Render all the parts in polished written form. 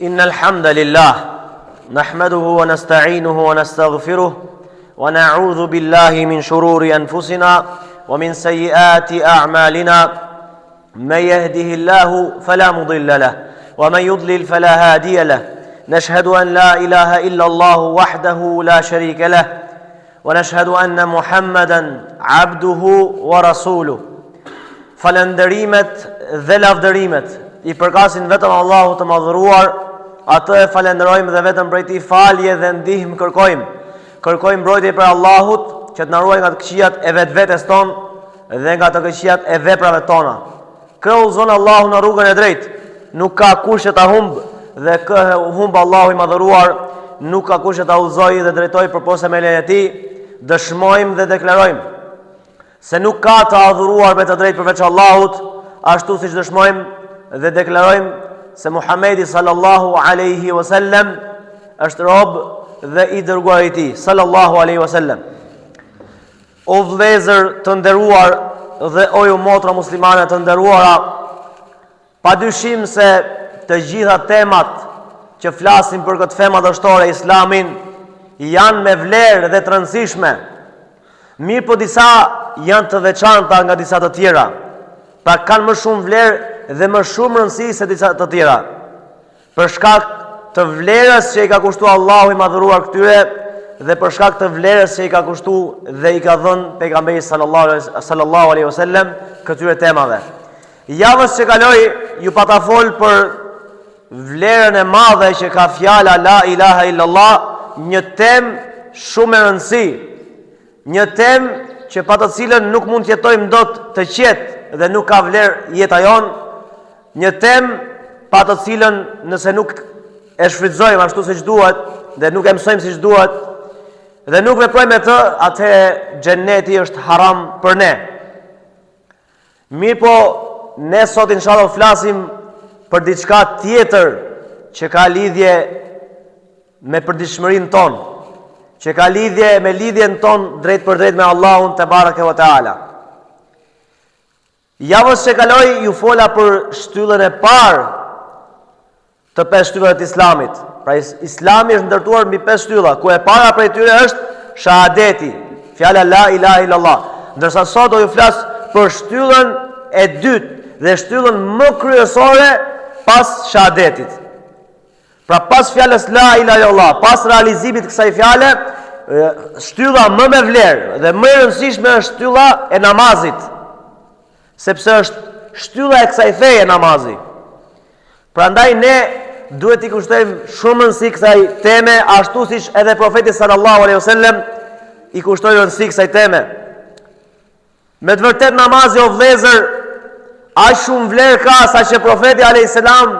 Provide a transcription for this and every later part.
إن الحمد لله نحمده ونستعينه ونستغفره ونعوذ بالله من شرور أنفسنا ومن سيئات أعمالنا من يهده الله فلا مضل له ومن يضلل فلا هادي له نشهد أن لا إله إلا الله وحده لا شريك له ونشهد أن محمدا عبده ورسوله falënderimet dhe lavdërimet I përkasin vetëm Allahu të madhëruar, atë e falenderojmë dhe vetëm prej tij falje dhe ndihmë kërkojmë. Kërkojmë mbrojtje për Allahut që të na ruajë nga të këqijat e vetvetes tonë dhe nga të këqijat e veprave tona. Kë udhëzon Allahu në rrugën e drejtë, nuk ka kush që ta humb dhe kë humb Allahu I madhëruar, nuk ka kush që ta udhëzojë dhe drejtojë përposa me lejen e tij. Dëshmojmë dhe deklarojmë se nuk ka të adhuruar me të drejtë përveç Allahut, ashtu siç dëshmojmë dhe deklarojmë se Muhamedi sallallahu alaihi wasallam është rob dhe I dërguar I Tij sallallahu alaihi wasallam. O vëllezër të nderuar dhe o ju motra muslimane të nderuara, padyshim se të gjitha temat që flasin për këtë femë madhështore Islamin janë me vlerë dhe të rëndësishme. Mirë po disa janë të veçanta nga disa të tjera, pra kanë më shumë vlerë dhe më shumë rëndësi se disa të tjera. Për shkak të vlerës që I ka kushtuar Allahu I madhëruar këtyre dhe për shkak të vlerës që I ka kushtuar dhe I ka dhënë pejgamberi sallallahu alaihi wasallam këtyre temave. Javës që kaloi ju pata fol për vlerën e madhe që ka fjala la ilaha illallah, një temë shumë e rëndësishme. Një temë që pa të cilën nuk mund të jetojmë dot të qetë dhe nuk ka vlerë jeta jonë, një temë pa të cilën nëse nuk e shfrytëzojmë ashtu siç duhet dhe nuk e mësojmë siç duhet dhe nuk veprojmë me të, atëherë xheneti është haram për ne. Mirë po, ne sot inshallah flasim për diçka tjetër që ka lidhje me përditshmërinë tonë, që ka lidhje me lidhjen tonë drejt për drejt me Allahun te bareke ve teala. Javës që kaloi ju fola për shtyllën e parë të 5 shtyllave të Islamit. Pra Islami është ndërtuar mbi 5 shtylla, ku e para prej tyre është shahadeti, fjala la ilaha illallah. Ndërsa sot do ju flas për shtyllën e dytë dhe shtyllën më kryesore pas shahadetit. Pra pas fjalës la ilaha illallah, pas realizimit të kësaj fjale, shtylla më me vlerë dhe më e rëndësishme është shtylla e namazit, sepse është shtylla e kësaj feje namazi. Prandaj ne duhet I kushtojmë shumë rëndësi kësaj teme, ashtu siç edhe profeti sallallahu alaihi wasallam I kushtoi rëndësi kësaj teme. Me të vërtet namazi o vëllezër, aq shumë vlerë ka sa që profeti alaihi salam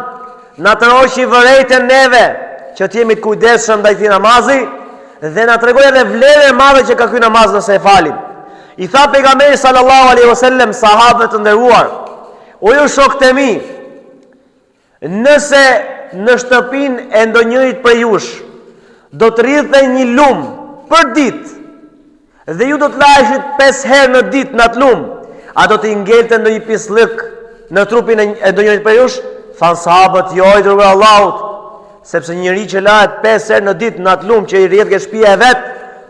na troqi vërejtën neve që të jemi të kujdesshëm ndaj këtij namazi dhe na tregoi edhe vlerën e madhe që ka ky namaz nëse e falim. I tha pejgamberi sallallahu alaihi wasallam sahabëve të nderuar: "O ju shokët e mi, nëse në shtëpinë e ndonjërit prej jush do të rridhte një lum për ditë dhe ju do të laheshit 5 herë në ditë në atë lum, a do të ngelte ndonjë pisllik në trupin e ndonjërit prej jush?" Thanë sahabët: "Jo, I dërguar Allahut, sepse njëri që lahet 5 herë në ditë në atë lum që I rrjedh ke shtëpia e vet,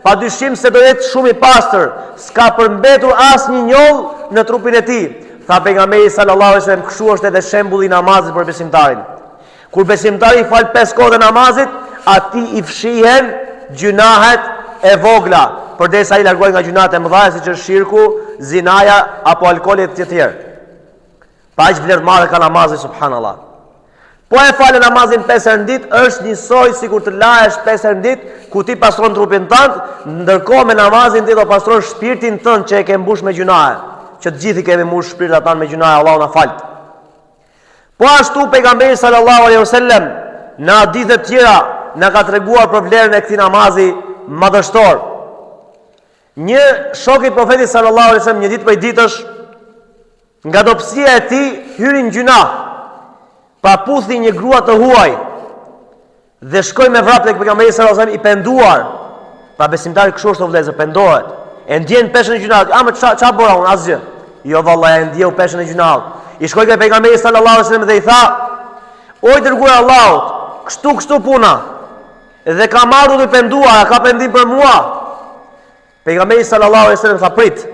padyshim se do jetë shumë I pastër, s'ka përmbetur asnjë njoll në trupin e tij." Tha pejgamberi sallallahu alaihi wasallam: "Kështu është edhe shembulli I namazit për besimtarin. Kur besimtari fal 5 kohë të namazit, atij I fshihen gjunahet e vogla, përderisa I largohet nga gjunahet e mëdha, siç është shirku, zinaja apo alkooli të tjerë." Pa aq vlerë madhe ka namazi, subhanallah. Po e falë namazin 5 herë në ditë është njësoj sikur të lahesh 5 herë në ditë, ku ti pastron trupin tënd, ndërkohë me namazin ti do pastron shpirtin tënd që e ke mbush me gjunahe, që të gjithë kemi mbush shpirtat tanë me gjunahe, Allahu na fal. Po ashtu pejgamberi sallallahu alaihi wasallam në hadithe të tjera na ka treguar për vlerën e këtij namazi madhështor. Një shok I profetit sallallahu alaihi wasallam një ditë prej ditësh, nga dobësia e tij hyri në gjuna, pa puthi një grua të huaj dhe shkoi me vrap tek pejgamberi sallallahu alaihi wasallam I penduar. Pa besimtari kështu është o vëllezër, pendohet. E ndjen peshën e gjunat. A më ç'a bëra unë asgjë? Jo vallahi, e ndjeu peshën e gjunat. I shkoi te pejgamberi sallallahu alaihi wasallam dhe I tha: "O I dërguar Allahut, kështu puna. Dhe ka marrë dhe penduar, ka pendim për mua. Pejgamberi sallallahu alaihi wasallam tha prit.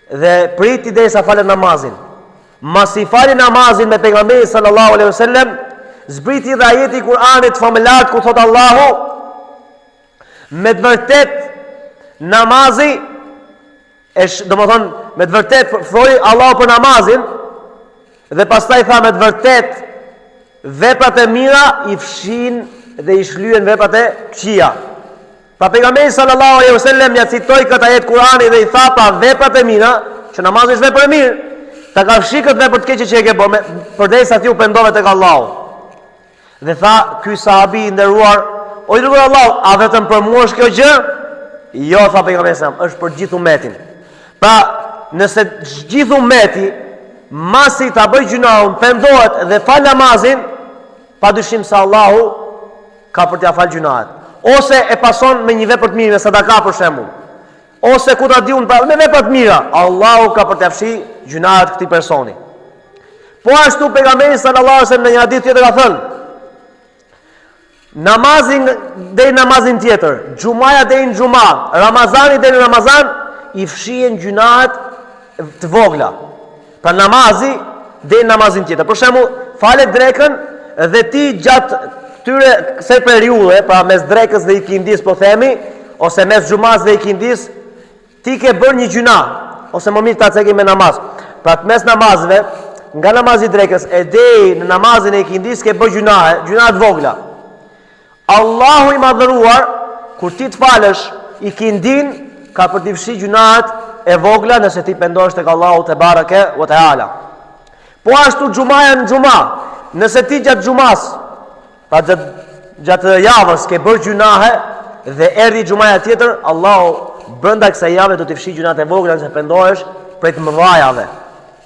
Dhe priti derisa falet namazin. Mas i fali namazin me pejgamberin sallallahu alaihi wasallam, zbriti dhe ajeti i Kur'anit famëlar ku thot Allahu, me të vërtet namazi me të vërtet thoi Allahu për namazin, dhe pastaj tha me të vërtet veprat e mira i fshin dhe i shlyen veprat e këqija. Pra pejgamberi sallallahu alaihi wasallam ja citoi këtë ajet Kur'ani dhe i tha pa veprat e mira, që namazi është vepër e mirë, ta ka fshi këtë vepër të keqe që e ke bërë, përdesa ti u pendove tek Allahu. Dhe tha ky sahabi i nderuar, o i dërguar Allahu, a vetëm për mua është kjo gjë? Jo, tha pejgamberi sallallahu alaihi wasallam, është për gjithë umetin. Pra, nëse gjithë umeti masi ta bëj gjunahun, pendohet dhe fal namazin, padyshim se Allahu ka për t'ia fal gjunahet. Ose e pason me një vepër të mirë, me sadaka për shembull. Ose ku ta diun me vepra të mira, Allahu ka për t'ia fshi gjunahet këtij personi. Po ashtu pejgamberi sallallahu alajhi wasallam në një hadith tjetër ka thënë: namazin deri namazin tjetër, xumaja deri në xuma, Ramazani deri në Ramazan i fshihen gjunahet të vogla. Pra namazi deri në namazin tjetër. Për shembull, falet drekën dhe ti gjatë këtyre kësaj periudhe, pra mes drekës dhe ikindis po themi, ose mes xumas dhe ikindis, ti ke bërë një gjuna, ose më mirë ta cekim me namaz. Pra mes namazve, nga namazi drekës e deri në namazin e ikindis ke bërë gjuna të vogla. Allahu i madhëruar, kur ti të falësh ikindin, ka për t'i fshi gjunahet e vogla nëse ti pendohesh tek Allahu te bareke ve teala. Po ashtu xumaja në xuma, nëse ti gjatë xumas, pa gjatë javës ke bërë gjunahe dhe erdhi xumaja tjetër, Allahu brenda kësaj jave do t'i fshi gjunahet e vogla nëse pendohesh prej të mëdhajave.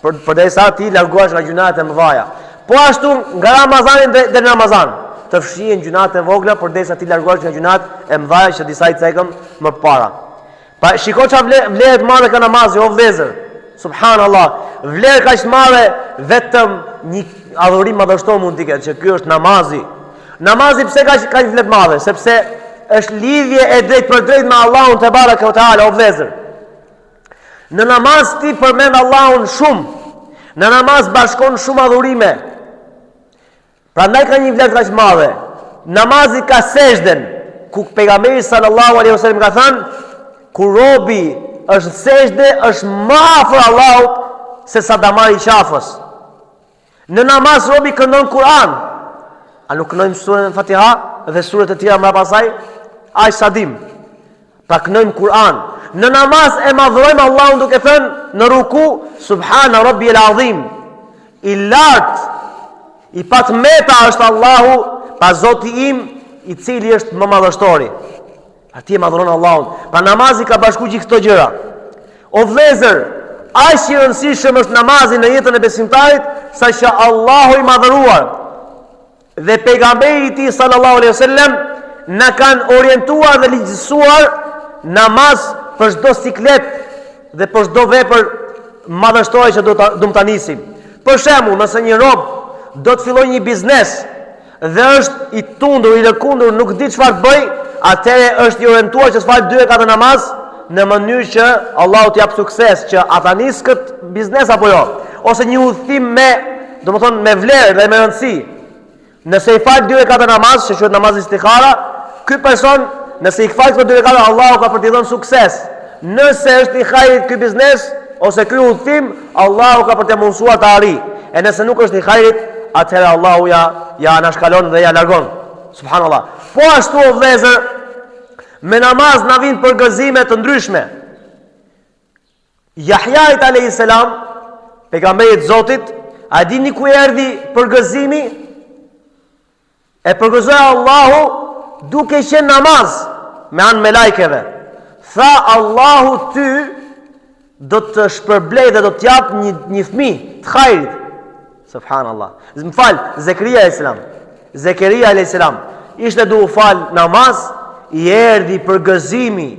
Përderisa ti largohesh nga gjunahet e mëdhaja. Po ashtu nga Ramazani deri në Ramazan, të fshihen gjunahet e vogla përderisa ti largohesh nga gjunahet e mëdhaja që disa i cekëm më parë. Pa shiko çfarë vlerë të madhe ka namazi, o vëllezër. Subhanallahu, vlerë kaq të madhe vetëm një adhurim madhështor mund t'i ketë, që ky është namazi. Namazi pse ka vlerë të madhe? Sepse është lidhje e drejtë për drejtë me Allahun te bareke ve teala, o vëllezër. Në namaz ti përmend Allahun shumë. Në namaz bashkon shumë adhurime. Prandaj ka një vlerë kaq të madhe. Namazi ka sejdën, ku pejgamberi sallallahu alaihi wasallam ka thënë, kur robi është sejdë, është më afër Allahut se sa damari i qafës. Në namaz robi këndon Kur'an. A nuk këndojmë surën Fatiha dhe surët e tjera më pasaj? Aq sa dim. Pra këndojmë Kur'an. Në namaz e madhrojmë Allahun duke thënë në ruku, Subhana Rabbiyal Azim. I lartë, i patmeta është Allahu, pa Zoti im, i cili është më madhështori. Ati e madhron Allahun. Pra namazi ka bashku gjithë këto gjëra. O vëllezër, aq i rëndësishëm është namazi në jetën e besimtarit, saqë Allahu i madhëruar dhe pejgamberi i tij sallallahu alaihi wasallam na kanë orientuar dhe ligjësuar namaz për çdo siklet dhe për çdo vepër madhështore që do ta nisim. Për shembull, nëse një rob do të fillojë një biznes dhe është i tundur, i lëkundur, nuk di çfarë të bëj, atëherë është i orientuar që të falë 2 rakatë namaz në mënyrë që Allahu t'i jap sukses që ata nis këtë biznes apo jo. Ose një udhtim me, domethënë me vlerë dhe me rëndësi. Nëse i fal 2 rakatë namaz, që quhet namaz istikhara, ky person, nëse i fal këto 2 rakatë, Allahu ka për t'i dhënë sukses. Nëse është i hajrit ky biznes ose ky udhtim, Allahu ka për t'i mundsuar të arrijë. E nëse nuk është i hajrit, atëherë Allahu ja anashkalon dhe ja largon. Subhanallah. Po ashtu o vëllezër, me namaz na vijnë përgëzime të ndryshme. Yahya alayhis salam, pejgamberi i Zotit, a dini ku erdhi përgëzimi? E përgëzoi Allahu duke qenë namaz me anë me lajkeve. Tha Allahu ty do të shpërblej dhe do të jap një fëmijë të hajrit. Subhanallah. Më fal, Zekaria alayhis salam. Zekaria alayhis salam ishte duke fal namaz, i erdhi përgëzimi,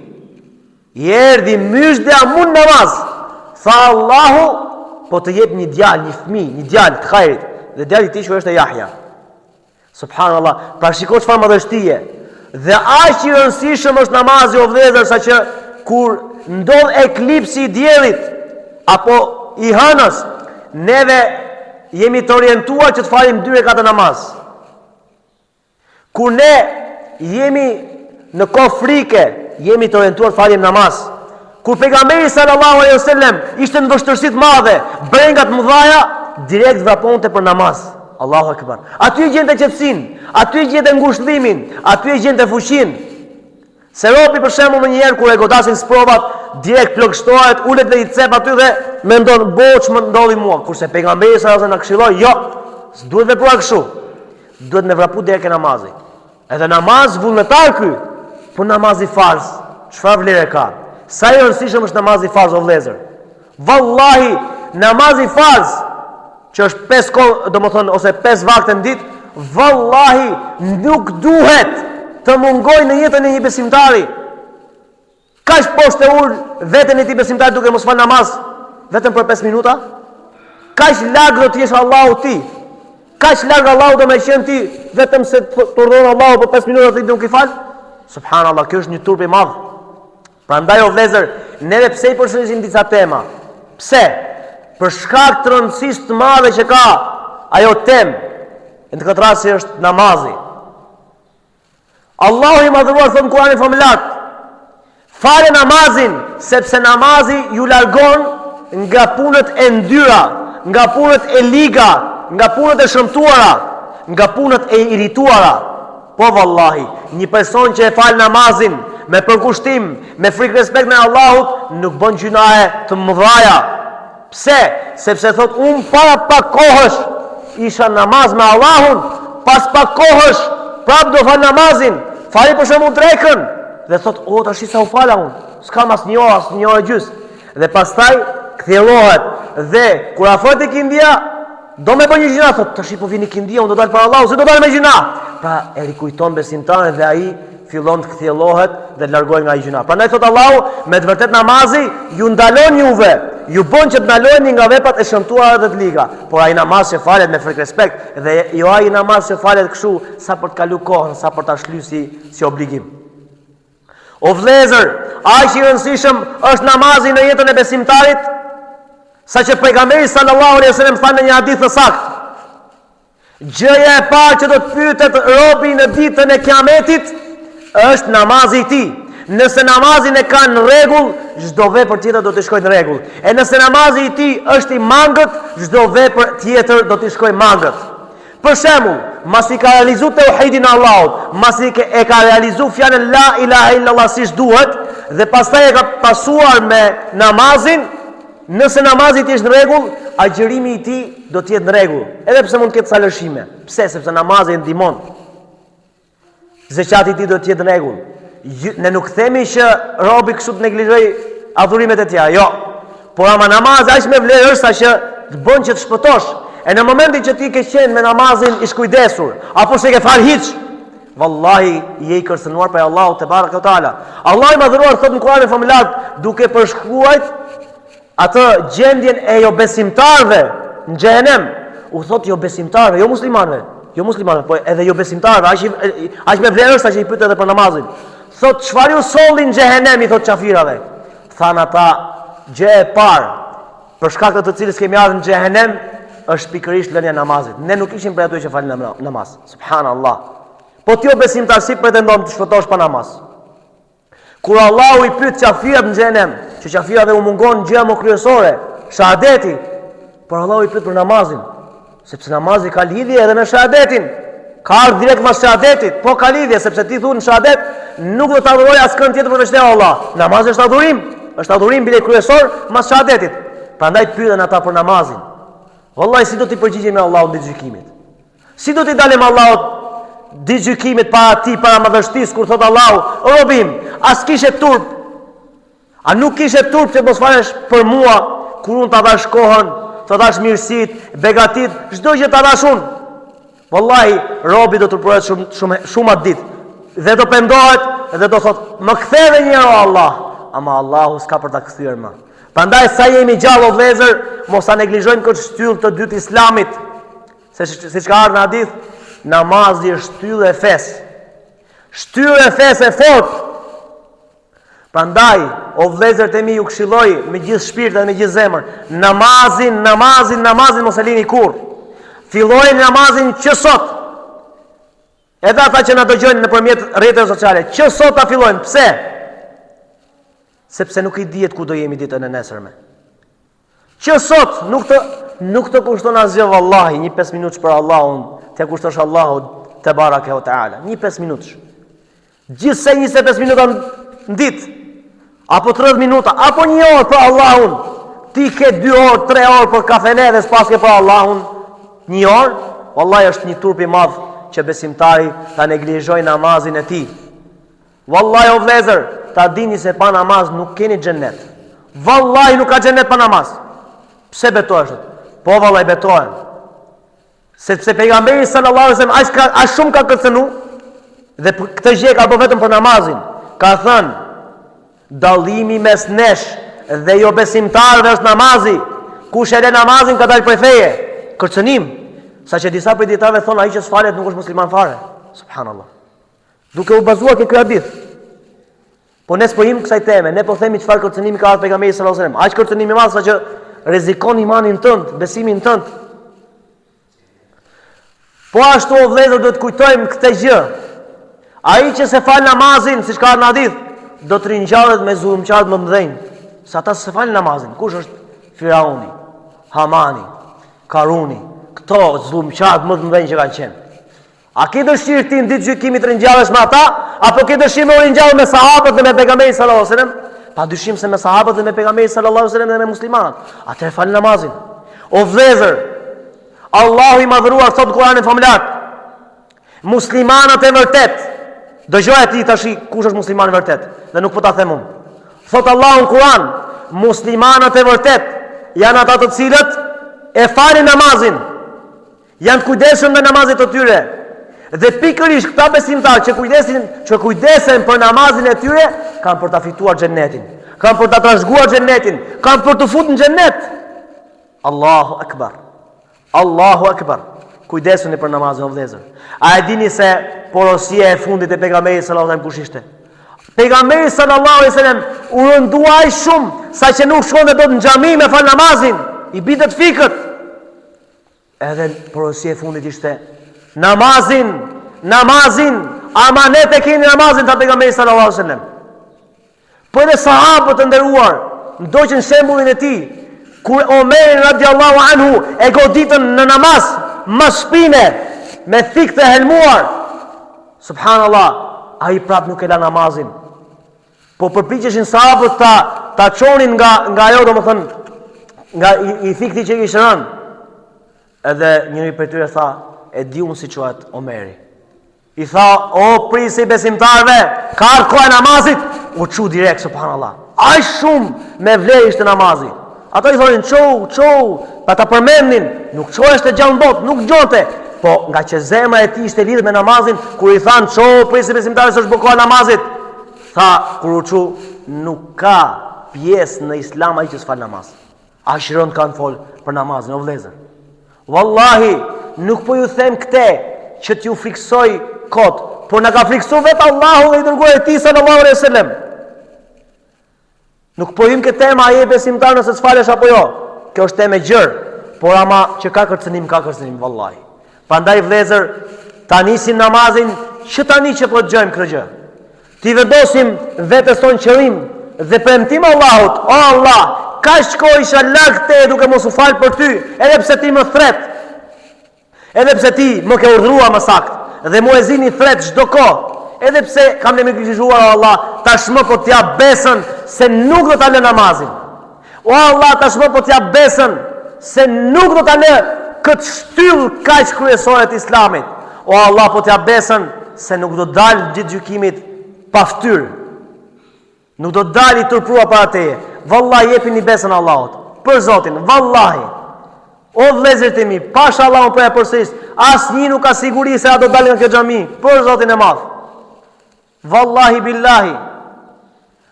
i erdhi myshdja mund namaz. Tha Allahu, po të jep një djalë, një fëmijë, një djalë të hajrit, dhe djali i tij është Yahya. Subhanallah, pra shiko çfarë madhështie. Dhe aq i rëndësishëm është namazi o vëllezër, saqë kur ndodh eklipsi i diellit apo i hënës, neve jemi të orientuar që të falim 2 rekate namaz. Kur ne jemi në kohë frike, jemi të orientuar të falim namaz. Kur pejgamberi sallallahu alaihi wasallam ishte në vështirësi të mëdha, brengat mëdha, direkt vraponte për namaz. Allahu akbar. Aty e gjente qetësinë, aty e gjente ngushëllimin, aty e gjente fuqinë. Se robi për shembull ndonjëherë kur e godasin sprovat, direkt plagështohet, ulet dhe i cep aty dhe mendon boç më ndodhi mua. Kurse pejgamberi sallallahu alaihi wasallam na këshilloi, jo, s'duhet vepruar kështu. Duhet me vrapu direkt e namazi. Edhe namaz vullnetar ky, po namazi farz, çfarë vlerë ka? Sa i rëndësishëm është namazi farz o vëllezër. Wallahi, namazi farz që është 5 kohë, domethënë ose 5 vakte në ditë, vallahi nuk duhet të mungojë në jetën e një besimtari. Kaq poshtë ul veten e tij besimtar duke mos fal namaz vetëm për 5 minuta? Kaq larg do të jesh Allahu ti. Kaq larg Allahu do më qenë ti vetëm se të urdhon Allahu për 5 minuta ti nuk i fal? Subhanallahu, kjo është një turp i madh. Prandaj o vëllezër, neve pse i përsërisim disa tema? Pse? Për shkak të rëndësisë të madhe që ka ajo temë, në këtë rast është namazi. Allahu i madhëruar thot në Kur'anin famullar: "Fale namazin, sepse namazi ju largon nga punët e ndyra, nga punët e liga, nga punët e shëmtuara, nga punët e irrituara." Po vallahi, një person që e fal namazin me përkushtim, me frikë respekt me Allahut, nuk bën gjunahe të mëdhaja. Pse? Sepse thot, unë para pak kohësh isha namaz me Allahun, pas pak kohësh prap do fal namazin, fali për shembull drekën, dhe thot, o tash sa u fala unë, s'kam as një orë gjys. Dhe pastaj kthjellohet dhe kur afrohet tek India, do me bën një gjina, thot, tash po vini India, unë do dal para Allahut, se do dal me gjina. Pra e rikujton besimtarin dhe ai fillon të kthjellohet dhe të largohet nga ai gjina. Prandaj thot Allahu, me të vërtet namazi ju ndalon juve, ju bën që të ndaloheni nga veprat e shëmtuara dhe të liga. Por ai namaz që falet me frikë respekt dhe jo ai namaz që falet kështu sa për të kalu kohën, sa për ta shlysi si obligim. O vëllezër, aq i rëndësishëm është namazi në jetën e besimtarit, saqë pejgamberi sallallahu alaihi wasallam tha në një hadith të saktë: gjëja e parë që do të pyetet robi në ditën e Kiametit është namazi i tij. Nëse namazin e ka në rregull, çdo vepër tjetër do të shkojë në rregull. E nëse namazi i tij është i mangët, çdo vepër tjetër do të shkojë mangët. Për shembull, masi ka realizuar tauhidin e Allahut, masi e ka realizuar fjalën la ilaha illallah siç duhet dhe pastaj e ka pasuar me namazin, nëse namazi i tij është në rregull, agjërimi i tij do të jetë në rregull. Edhe pse mund të ketë sa lëshime. Pse? Sepse namazi e ndihmon. Zeqati i tij do të jetë në rregull. Ne nuk themi që robi kështu të neglizhoj adhurimet e tjera, jo. Por ama namazi aq me vlerë është sa që të bën që të shpëtosh. E në momentin që ti ke qenë me namazin i shkujdesur, apo se ke fal hiç, vallahi je i kërcënuar për Allahu te baraka ve taala. Allahu i madhëruar thot në Kur'anin famullar, duke përshkruajt atë gjendjen e jo besimtarëve në xhenem, u thot jo besimtarëve, jo muslimanëve. Jo muslimanëve, po edhe jo besimtarëve, aq me vlerë është sa që i pyet edhe për namazin. Thot, çfarë ju solli në xhehenem, i thot qafirave. Than ata, gjë e parë, për shkak të cilës kemi ardhur në xhehenem, është pikërisht lënia e namazit. Ne nuk ishim për ato që falin namaz. Subhanallah. Po ti o besimtar si pretendon të shpëtosh pa namaz? Kur Allahu i pyet qafirat në xhehenem, që qafirave u mungon gjëja më kryesore, shahadeti, por Allahu i pyet për namazin, sepse namazi ka lidhje edhe me shahadetin. Ka ardhur direkt pas shahadetit, po ka lidhje sepse ti thon shahadet, nuk do të adhuroj askën tjetër përveç Allah. Namazi është adhurim, është adhurim bile kryesor mas shahadetit. Prandaj pyeten ata për namazin. Wallahi si do të përgjigjemi Allahut ditë gjykimit? Si do të dalem Allahut ditë gjykimit para ti, para madhështisë kur thot Allahu, o robim, as kishe turp. A nuk kishe turp që mos falesh për mua kur unë ta dash kohën, ta dash mirësitë, begatit, çdo gjë ta dash unë. Wallahi, robi do të turpohet shumë atë ditë dhe do pendohet dhe do thot, më ktheve një herë Allah, ama Allahu s'ka për ta kthyer më. Prandaj sa jemi gjallë o vëllezër, mos ta neglizhojmë këtë shtyllë të dytë islamit. Siç ka ardhur në hadith, namazi është shtyllë e fesë. Shtyllë e fesë e fort. Prandaj, o vëllezërit e mi, ju këshilloj me gjithë shpirt dhe me gjithë zemër, namazin mos e lini kurrë. Fillojnë namazin që sot. Edhe ata që na dëgjojnë nëpërmjet rrjeteve sociale, që sot ta fillojnë. Pse? Sepse nuk i dihet ku do jemi ditën e nesërme. Që sot nuk të kushton asgjë vallahi, një 5 minutësh për Allahun, t'ia kushtosh Allahut te baraka ve taala. Një 5 minutësh. Gjithsej 25 minuta në ditë, apo 30 minuta, apo 1 orë për Allahun. Ti ke 2 orë, 3 orë për kafene dhe s'pas ke për Allahun 1 orë, vallahi është një turp i madh që besimtari ta neglizhoj namazin e tij. Vallahi o vëllezër, ta dini se pa namaz nuk keni xhennet. Vallahi nuk ka xhennet pa namaz. Pse betohesh? Po vallahi betohem. Sepse pejgamberi sallallahu alaihi wasallam aq shumë ka kërcënu dhe këtë gjë ka bërë vetëm për namazin. Ka thënë, dallimi mes nesh dhe jo besimtarëve është namazi. Kush e lë namazin ka dalë prej feje. Kërcënim. Saqë disa prej dietarëve thonë ai që s'falet nuk është musliman fare. Subhanallah. Duke u bazuar ke ky hadith. Po ne spojim kësaj teme, ne po themi çfarë kërcënimi ka ardhur pejgamberi sallallahu alajhi wasallam. Aq kërcënimi i madh saqë rrezikon imanin tënd, besimin tënd. Po ashtu o vëllezër duhet kujtojmë këtë gjë. Ai që se fal namazin, siç ka në hadith, do të ringjallet me zullumçar më të mëdhenj. Sa ata se fal namazin. Kush është Firauni, Hamani, Karuni, këto zullumçar më të mëdhenj që kanë qenë. A ke dëshirë ti në ditë gjykimit ringjallesh me ata, apo ke dëshirë me ringjallë me sahabët dhe me pejgamberin sallallahu alajhi wasallam? Pa dyshim se me sahabët dhe me pejgamberin sallallahu alajhi wasallam dhe me muslimanët. Atëherë fal namazin. O vëllezër, Allahu i madhëruar thot Kur'anin famlar. Muslimanët e vërtet. Dëgjoj ti tash kush është muslimani i vërtet dhe nuk po ta them unë. Thot Allahu në Kur'an, muslimanët e vërtet janë ata të cilët e falin namazin. Janë kujdesshëm me namazet e tyre. Dhe pikërisht këta besimtarë që kujdesen për namazin e tyre, kanë për ta fituar xhennetin, kanë për ta trashëguar xhennetin, kanë për të futur në xhennet. Allahu Akbar. Allahu Akbar. Kujdesuni për namazin o vëllezër. A e dini se porosia e fundit e pejgamberit sallallahu alajhi wasallam kush ishte? Pejgamberi sallallahu alajhi wasallam u rënduaj shumë saqë nuk shkonte dot në xhami me fal namazin, i bitet fikët. Edhe porosia e fundit ishte namazin, amanet e keni namazin të pejgamberit sallallahu alajhi wasallam. Po edhe sahabët e nderuar ndoqën shembullin e tij. Kur Omer radiallahu anhu e goditën në namaz, më shpine, me thikë të helmuar, subhanallah, a i prap nuk e la namazin. Po përpiqeshin sahabët ta çonin nga ajo, do më thënë, nga i thikë ti që i kishë rënë. Edhe njëri për tyre tha, e di unë si quhet Omeri. I tha, o prisi besimtarve, ka ardhur koha e namazit, u çu direkt, subhanallah. Aq shumë me vlerë ishte namazi. Ata i thonin çou, pa ta përmendnin, nuk çoheshte gjallë botë, nuk gjonte. Po nga që zemra e tij ishte lidhur me namazin, kur i than çou prisi besimtarve se është koha e namazit, tha kur u çu, nuk ka pjesë në Islam ai që s'fal namaz. Aq rënd kanë fol për namazin, o vëllezër. Wallahi, nuk po ju them këtë që t'ju friksoj kot, por na ka friksuar vetë Allahu dhe i dërguari i tij sallallahu alaihi wasallam. Nuk po hym këtë temë ai besimtar nëse s'falesh apo jo. Kjo është temë gjër, por ama që ka kërcënim vallahi. Prandaj vëllezër, ta nisim namazin që tani që po dëgjojmë këtë gjë. Ti vendosim vetes tonë qëllim dhe premtim Allahut, o Allah, kaq kohë isha larg te duke mos u fal për ty, edhe pse ti më thret. Edhe pse ti më ke urdhëruar më saktë dhe muezini thret çdo kohë. Edhe pse kam neglizhuar o Allah, tashmë po t'ja besën se nuk do ta lë namazin. O Allah, tashmë po t'ja besën se nuk do ta lë këtë shtyllë kaq kryesore të Islamit. O Allah, po t'ja besën se nuk do dalë gjithë gjykimit pa fytyrë. Nuk do dalë i turpruar para teje. Vallahi jepini besën Allahut. Për Zotin, vallahi. O vëllezërit e mi, pash Allahun për e përsëris, asnjë nuk ka siguri se a do dalë nga kjo xhami. Për Zotin e madh. Wallahi billahi.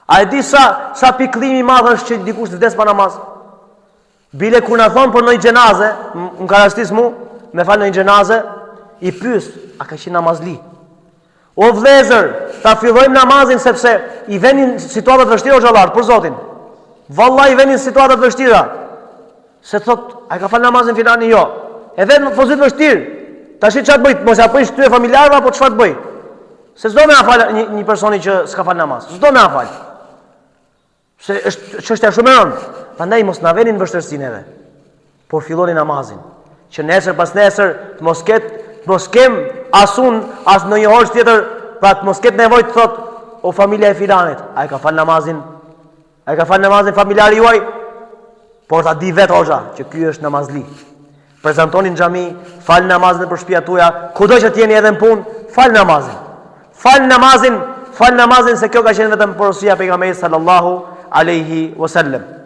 A e di sa pikëllimi i madh është që dikush të vdes pa namaz? Bile kur na thon për një xhenaze, më ka rastis mu, me fal në një xhenaze, i pyes, a ka qenë namazli? O vëllezër, ta fillojmë namazin sepse i venin situata të vështira xhallar, për Zotin. Vallahi i venin situata të vështira. Se thot, a ka fal namazin filani? Jo. E vjen në pozitë vështirë. Tash çfarë bëj? Mos ja prish ty familjarëve apo çfarë bëj? Se s'do më afal një personi që s'ka fal namaz. S'do më afal. Se është çështja shumë e rëndë. Prandaj mos na venin vështirësinë edhe. Por filloni namazin. Që nesër pas nesër të mos kem asun as në një orë tjetër, pra të mos ket nevojë të thot o familja e filanit, ai ka fal namazin? Ai ka fal namazin familjari juaj? Por ta di vetë hoxha që ky është namazli. Prezantoni në xhami, fal namazin për shtëpia tuaja, kudo që t'jeni edhe në punë, fal namazin. Fal namazin se kjo ka qenë vetëm porosia e pejgamberit sallallahu alaihi wasallam.